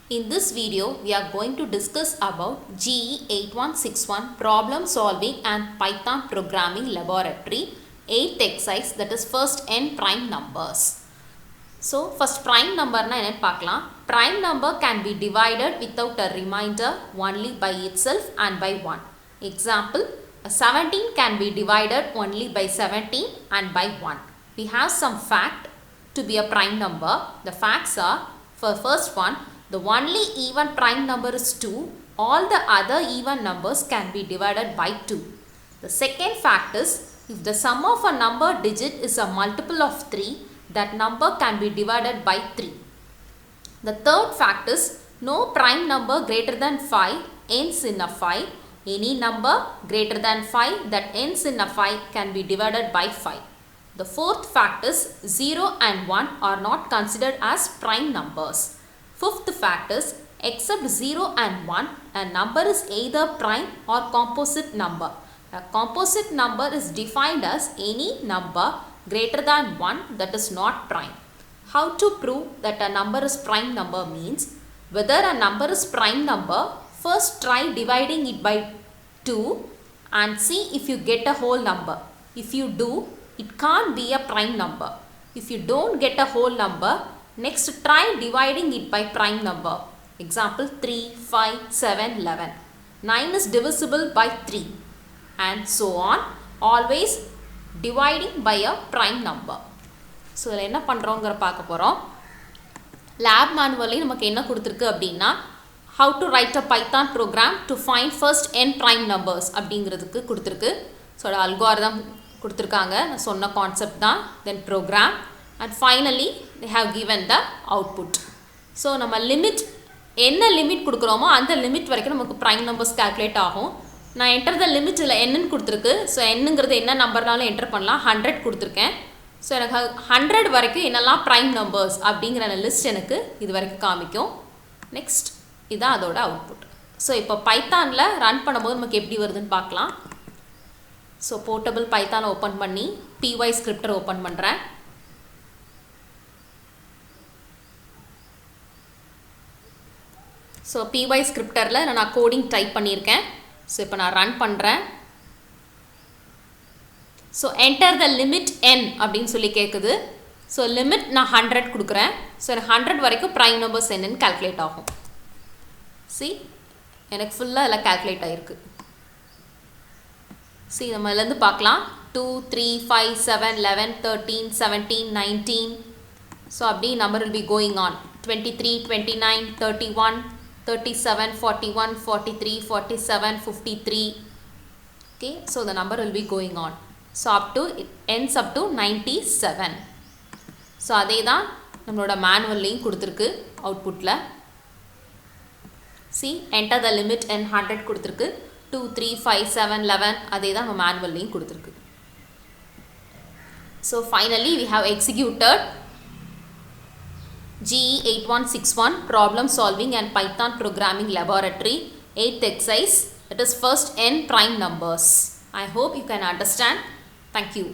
In this video, we are going to discuss about COE-8161 Problem Solving and Python Programming Laboratory 8th exercise, that is first n prime numbers. So, first prime number na enna paakalam. Prime number can be divided without a remainder only by itself and by 1. Example, 17 can be divided only by 17 and by 1. We have some fact to be a prime number. The facts are, for first one, the only even prime number is 2. All the other even numbers can be divided by 2. The second fact is, if the sum of a number digit is a multiple of 3, that number can be divided by 3. The third fact is, no prime number greater than 5 ends in a 5. Any number greater than 5 that ends in a 5 can be divided by 5. The fourth fact is, 0 and 1 are not considered as prime numbers. Fifth fact is, except 0 and 1, a number is either prime or composite number. A composite number is defined as any number greater than 1 that is not prime. How to prove that a number is prime number means, whether a number is prime number, first try dividing it by 2 and see if you get a whole number. If you do, it can't be a prime number. If you don't get a whole number, next try dividing it by prime number. Example 3, 5, 7, 11. 9 is divisible by 3 and so on. Always dividing by a prime number. So, என்ன பண்றோம்ங்கற பார்க்க போறோம். Lab manually நமக்கு என்ன கொடுத்திருக்கு அப்படினா, how to write a Python program to find first n prime numbers அப்படிங்கிறதுக்கு கொடுத்திருக்கு. So, algorithm கொடுத்திருக்காங்க. நான் சொன்ன கான்செப்ட் தான். Then program and finally they have given the output. So, நம்ம லிமிட் என்ன லிமிட் கொடுக்குறோமோ அந்த லிமிட் வரைக்கும் நமக்கு prime numbers calculate ஆகும். நான் enter the limit இல்ல n கொடுத்திருக்கு. So, nங்கிறது என்ன நம்பர்னாலும் என்டர் பண்ணலாம். 100 கொடுத்திருக்கேன். ஸோ எனக்கு 100 வரைக்கும் என்னெல்லாம் ப்ரைம் நம்பர்ஸ் அப்படிங்கிற லிஸ்ட் எனக்கு இது வரைக்கும் காமிக்கும். நெக்ஸ்ட் இதுதான் அதோட அவுட்புட். ஸோ இப்போ பைத்தானில் ரன் பண்ணும்போது நமக்கு எப்படி வருதுன்னு பார்க்கலாம். ஸோ போர்ட்டபிள் பைத்தானை ஓப்பன் பண்ணி py ஸ்கிரிப்டர் ஓப்பன் பண்ணுறேன். ஸோ py ஸ்கிரிப்டரில் நான் கோடிங் டைப் பண்ணியிருக்கேன். ஸோ இப்போ நான் ரன் பண்ணுறேன். So enter the limit n அப்படின்னு சொல்லி கேட்குது. ஸோ லிமிட் நான் 100 கொடுக்குறேன். ஸோ எனக்கு 100 வரைக்கும் ப்ரைம் நம்பர்ஸ் என்னன்னு கால்குலேட் ஆகும். சி எனக்கு ஃபுல்லாக எல்லாம் கால்குலேட் ஆகிருக்கு. சி நம்ம இதுலேருந்து பார்க்கலாம். 2, 3, 5, 7, 11, 13, 17, 19. ஸோ அப்படி number will be going on. 23, 29, 31, 37, 41, 43, 47, 53. Okay, so the number will be going on. So up to it ends up to 97. So அதே தான் நம்மளோட மேனுவல்லையும் கொடுத்துருக்கு அவுட்புட்டில். see enter the limit n 100 கொடுத்துருக்கு. 2, 3, 5, 7, 11 அதே தான் நம்ம மேனுவல்லையும் கொடுத்துருக்கு. So finally we have executed COE-8161 Problem Solving and Python Programming Laboratory 8th exercise, that is first n prime numbers. I hope you can understand. Thank you.